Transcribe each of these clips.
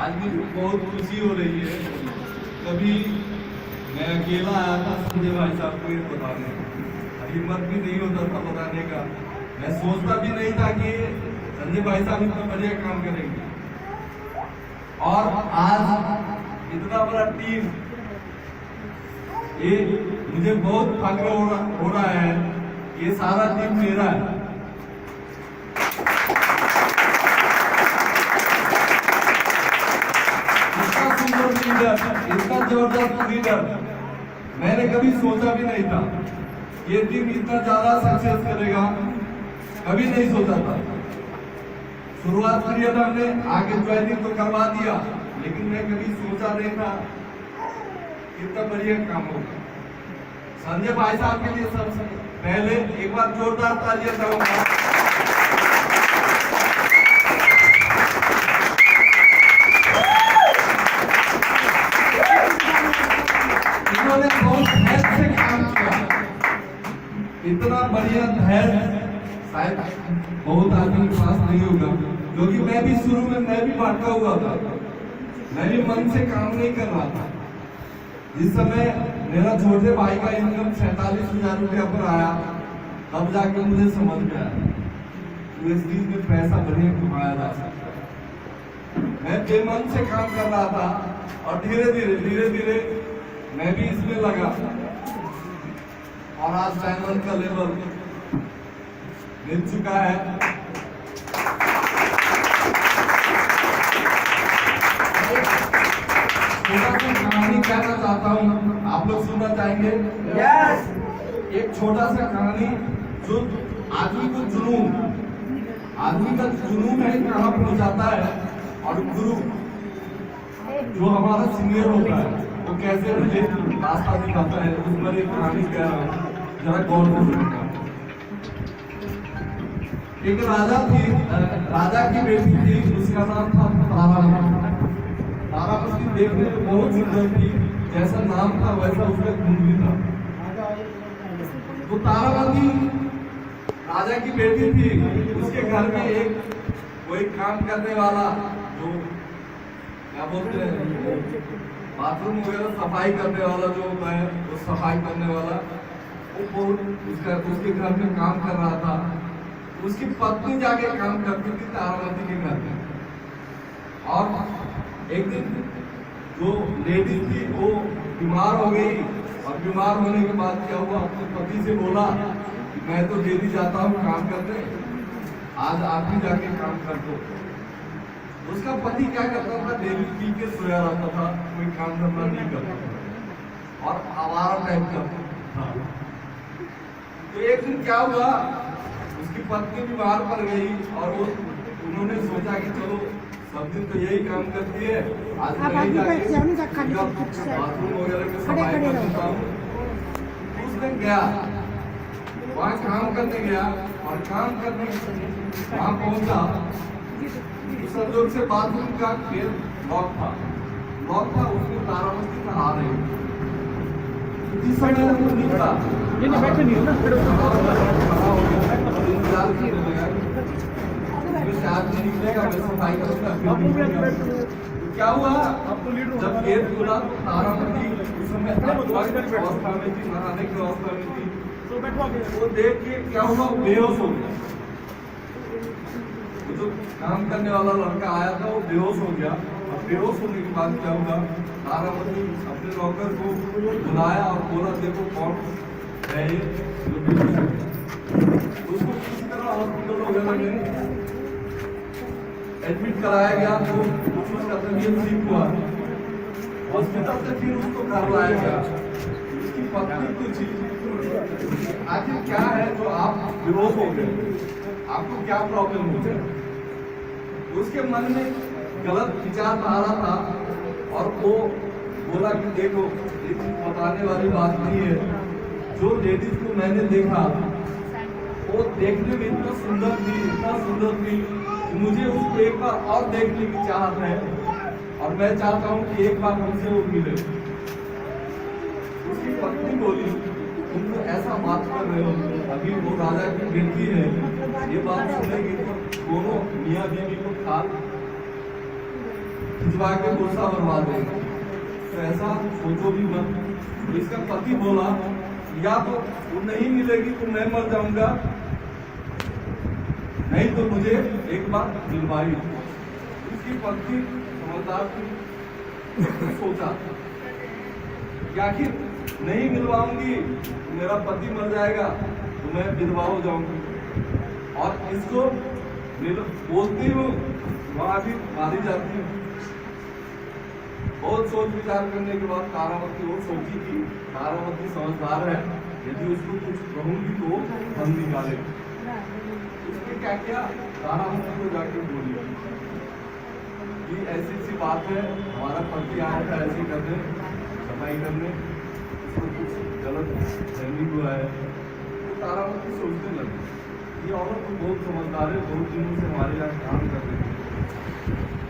आज भी बहुत खुशी हो रही है। कभी मैं अकेला आया था संजय भाई साहब को ये बताने, हिम्मत भी नहीं होता था बताने का। मैं सोचता भी नहीं था कि संजय भाई साहब इतना बढ़िया काम करेंगे, और आज इतना बड़ा टीम, ये मुझे बहुत फख्र हो रहा है। ये सारा टीम मेरा है। इतना जबरदस्त लीडर मैंने कभी सोचा भी नहीं था। ये टीम इतना ज्यादा सक्सेस करेगा, कभी नहीं सोचा था। शुरुआत किया था हमने, आगे ज्वाइनिंग तो करवा दिया, लेकिन मैं कभी सोचा नहीं था कितना बढ़िया काम होगा। संजय भाई साहब के लिए सबसे पहले एक बार जोरदार तालियां दो। इन्होंने बहुत धैर्य से काम किया, इतना बढ़िया धैर्य शायद बहुत आदमी के पास नहीं होगा, क्योंकि मैं भी शुरू में मैं भी भटका हुआ था। मैं भी मन से काम नहीं कर रहा था। जिस समय मेरा छोटे भाई का इनकम 47,000 रुपया पर आया, तब जाके मुझे समझ में आया इस चीज में पैसा बढ़िया कमाया जा सकता है। मैं बेमन से काम कर रहा था, और धीरे धीरे मैं भी इसमें लगा, और आज डायमंड का लेवल मिल चुका है। छोटा सा कहानी कहना चाहता हूँ, आप लोग सुनना चाहेंगे? यस। एक छोटा सा कहानी जो आदमी का जुनून है कहाँ पहुँचाता है, और गुरु जो हमारा सीनियर होता है वो कैसे मुझे रास्ता दिखाता है, उस पर एक कहानी कह रहा हूँ, जरा गौर से सुनना। एक राजा की बेटी थी, उसका नाम था तारामती। तारामती देखने में बहुत सुंदर थी, जैसा नाम था वैसा उसका गुण भी था। तो तारामती राजा की बेटी थी, उसके घर में एक कोई काम करने वाला, जो क्या बोलते हैं, बाथरूम वगैरह सफाई करने वाला जो होता है, वो सफाई करने वाला, वो उसके घर में काम कर रहा था। उसकी पत्नी जाके काम करती थी तारामती के घर में। और एक दिन जो लेडी थी वो बीमार हो गई, और बीमार होने के बाद क्या हुआ, अपने पति से बोला कि मैं तो डेली जाता हूँ काम करने, आज आप भी जाके काम कर दो। उसका पति क्या करता था, डेली पी के सोया रहता था, कोई काम करना नहीं करता था, और आवारा टाइप का था। तो एक दिन क्या हुआ, उसकी पत्नी बीमार पड़ गई, और वो उन्होंने सोचा कि चलो सब दिन तो यही काम करती है, आज मैं जाके बाथरूम वगैरह की सफाई कर देता हूँ। उस दिन गया, वहाँ काम करने गया, और काम करने वहाँ पहुंचा, संजोग से बाथरूम का गेट लॉक था, उसमें तारामती का आ रही। जिस समय वो निकला, बैठे नहीं हो ना, आदमी निकलेगा, मैं सफाई करूंगा। क्या हुआ, जब गेट खुला तो तारामती उस समय अवस्था में थी, नहाने की अवस्था में थी। वो देख के क्या हुआ, बेहोश हो गया। जो काम करने वाला लड़का आया था वो बेहोश हो गया, और बेहोश होने के बाद क्या हुआ, तारामती अपने नौकर को बुलाया और बोला, देखो कौन है ये जो बेहोश हो गया। उसको किसी तरह हॉस्पिटल वगैरह में एडमिट कराया गया, तो उसका तबीयत ठीक हुआ। हॉस्पिटल से फिर उसको घर लाया गया। उसकी पत्नी पूछी, आखिर क्या है जो आप बेहोश हो गए, आपको क्या प्रॉब्लम हो गया? उसके मन में गलत विचारधारा था, और वो बोला कि देखो ये बताने वाली बात नहीं है, जो लेडीज को मैंने देखा वो देखने में इतना सुंदर थी कि मुझे उसको एक बार और देखने की चाहत है, और मैं चाहता हूँ कि एक बार मुझसे वो मिले। उसकी पत्नी बोली, तुम तो ऐसा बात कर रहे हो, अभी वो राजा की बेटी है, ये बात सुनेगी तो दोनों मियाँ बीवी को भिजवा के गुस्सा बनवा देंगे। तो ऐसा सोचो भी मत। तो इसका पति बोला या तो वो नहीं मिलेगी तो मैं मर जाऊंगा, नहीं तो मुझे एक बार दिलवाई। इसकी पत्नी समझदार थी, सोचा कि आखिर नहीं मिलवाऊंगी तो मेरा पति मर जाएगा तो मैं विधवा हो जाऊंगी, और इसको बोलती हूँ वहां भी मारी जाती हूँ। बहुत सोच विचार करने के बाद तारावती वो सोची कि तारावती समझदार है, यदि उसको कुछ कहूंगी तो हम निकालेगी। उसने क्या किया, तारावती को जाके बोली कि ऐसी सी बात है, हमारा पति आया था ऐसे करने, सफाई करने, उसको कुछ गलत फहमी हुआ है। तो तारावती सोचने लगी ये औरत तो बहुत समझदार है, बहुत दिनों से हमारे यहाँ काम कर रही है,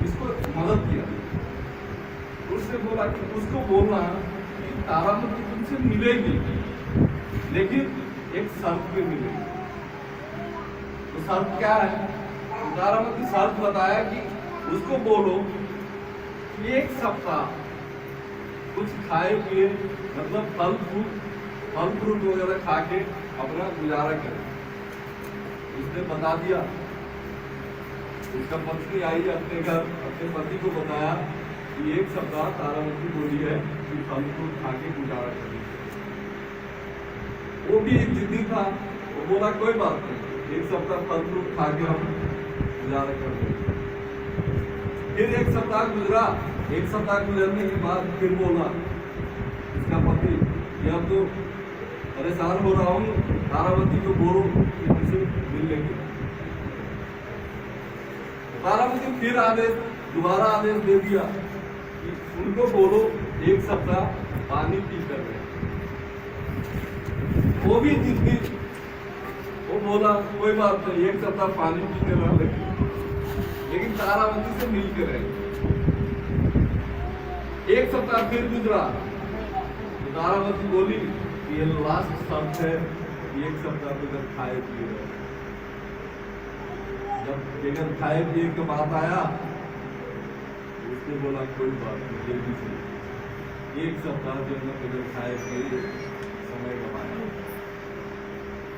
इसको मदद किया। उसने बोला कि उसको बोलना कि तारावती तुमसे मिलेगी लेकिन एक शर्त पे मिलेगी। तो शर्त क्या है, तारावती शर्त बताया कि उसको बोलो कि एक सप्ताह कुछ खाए पिए, मतलब फल फ्रूट वगैरह खा के अपना गुजारा करे। उसने बता दिया, उसका पत्नी आई अपने घर, अपने पति को बताया कि एक सप्ताह तारावती बोली है कि फल फ्रूट खा के गुजारा करेगी। वो भी एक जिद्दी था, वो बोला कोई बात नहीं, एक सप्ताह फल फ्रूट खा के हम गुजारा कर देंगे। फिर एक सप्ताह गुजरा, एक सप्ताह गुजरने के बाद फिर बोला इसका पति कि अब तो परेशान हो रहा हूँ, तारावती को बोलो कि मुझसे मिल लेंगे। तारावती फिर दोबारा आदेश दे दिया कि उनको बोलो एक सप्ताह पानी पी कर रहे। वो भी जिद्दी, वो बोला कोई बात नहीं, एक सप्ताह पानी पीते रह लेकिन तारावती से मिल के रहे। एक सप्ताह फिर गुजरा तो तारावती बोली कि ये लास्ट शर्त है, एक सप्ताह बगैर खाए पिए रहे। जब बगैर खाए पिए के बात आया उसने बोला कोई बात नहीं, जल्दी से एक सप्ताह जो मैं बगैर खाए पिए समय गवाया।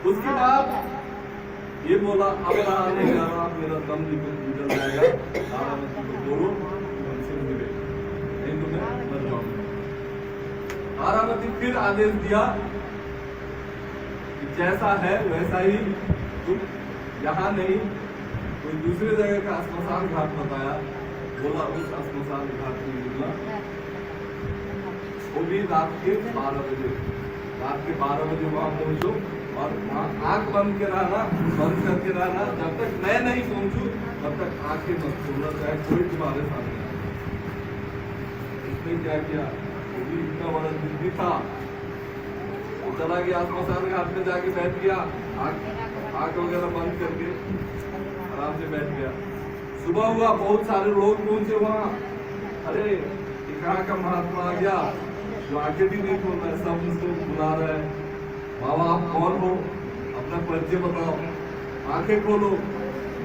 उसके बाद ये बोला अब रहा नहीं जा रहा, मेरा दम निकल जाएगा, तारावती को बोलो हमसे मिले, नहीं तो मैं मर जाऊंगा। तारावती फिर आदेश दिया कि जैसा है वैसा ही, तुम यहाँ नहीं कोई दूसरे जगह का श्मशान घाट बताया। बोला उस श्मशान घाट में निकला, वो भी रात के 12 बजे वहां पहुंचो और वहां आंख बंद के रहना, बंद करके रहना, जब तक मैं नहीं पहुंचू तब तक आंखें मत खोलना, चाहे कोई तुम्हारे सामने। इसने क्या किया, वो भी इतना बड़ा जिद्दी था, वो चला गया श्मशान घाट में जाके बैठ गया, आंख वगैरह बंद करके आराम से बैठ गया। सुबह हुआ, बहुत सारे लोग पहुंचे वहां, अरे कहाँ का महात्मा आ गया जो आगे भी नहीं खोल रहा है, सब उसको बुला रहे हैं, बाबा आप कौन हो, अपना परिचय बताओ, आंखें खोलो,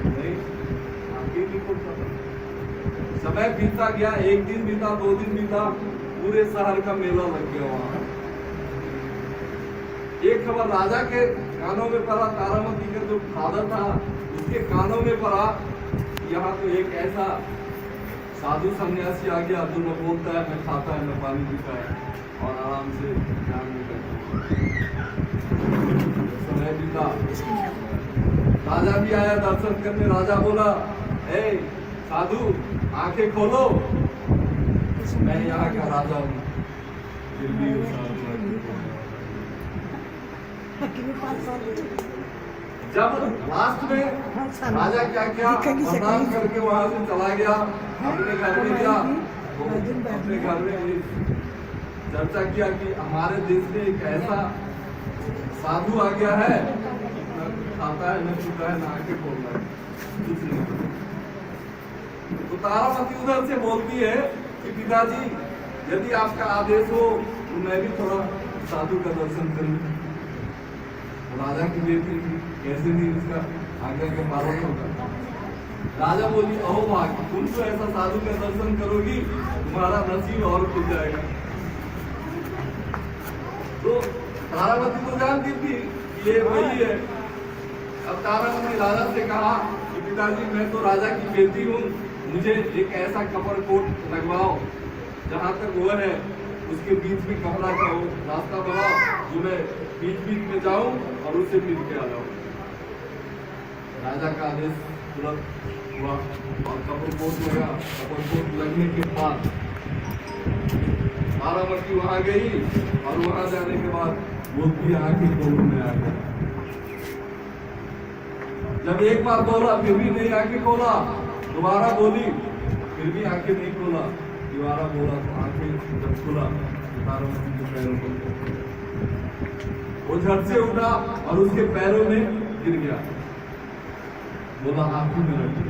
नहीं आंखें नहीं खोल सकता। समय बीतता गया, एक दिन बीता, 2 दिन बीता, पूरे शहर का मेला लग गया वहां। एक खबर राजा के कानों में पड़ा, तारावती का जो फादर था उसके कानों में पड़ा, यहाँ तो एक ऐसा साधु सन्यासी आ गया जो न बोलता है, न खाता है, न पानी पीता है और आराम से ध्यान में बैठा। समय बीता, राजा भी आया दर्शन करने। राजा बोला ए साधु आंखें खोलो, मैं यहाँ का राजा हूँ। जब लास्ट में राजा क्या किया, प्रणाम करके वहां से चला गया, अपने घर में गया, अपने घर में चर्चा किया कि हमारे देश में एक ऐसा साधु आ गया है, न खाता है, न पीता है, न आंखें खोलता है, कुछ नहीं। तो तारावती उधर से बोलती है कि पिताजी यदि आपका आदेश हो तो मैं भी थोड़ा साधु का दर्शन करूं। राजा की बेटी कैसे नहीं उसका आज्ञा का पालन होगा। राजा बोली अहो भाग्य, तुम तो ऐसा साधु का दर्शन करोगी तुम्हारा नसीब और खुल जाएगा। तो तारावती तो जानती थी कि ये वही है। अब तारावती ने राजा से कहा कि पिताजी मैं तो राजा की बेटी हूँ, मुझे एक ऐसा कपड़ कोट लगवाओ जहाँ तक वो है उसके बीच में कपड़ा का हो रास्ता बनाओ जो मैं बीच बीच में जाऊं और उससे मिल के आ जाऊं। राजा का आदेश तुरंत हुआ और कपड़ कोट लगा। कपड़ कोट लगने के बाद तारावती वहां गई और वहां जाने के बाद वो भी आंखें कोट में आ गया। जब एक बार बोला फिर भी नहीं आंखें खोला, दोबारा बोली फिर भी आंखें नहीं खोला, दोबारा बोला तो आंखें जब खुला तारावती के पैरों पर वो झट से उठा और उसके पैरों में गिर गया। बोला आप ही मेरा गिर,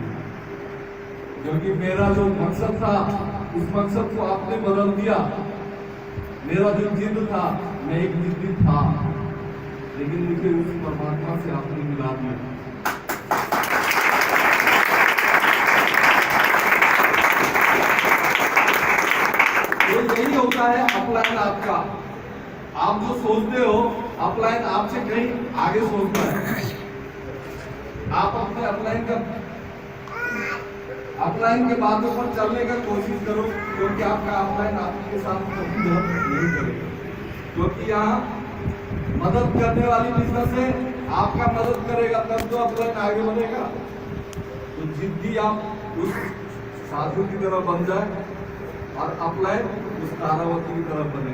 क्योंकि मेरा जो मकसद था उस मकसद को आपने बदल दिया। मेरा जो जिद था मैं एक जिद्दी था, लेकिन मुझे उस परमात्मा से आपने मिला दिया। यही होता है अपलाइन आपका। आप जो सोचते हो अपलाइन आपसे कहीं आगे सोचता है। आप अपने अपलाइन के बातों पर चलने का कोशिश करो, क्योंकि आपका अपलाइन आपके साथ कभी गलत नहीं करेगा। क्योंकि यहाँ मदद करने वाली बिजनेस है, आपका मदद करेगा तब तो अपलाइन आगे बढ़ेगा। तो जिद्दी आप उस साधु की तरह बन जाए और अपलाइन उस तारावती की तरफ बने।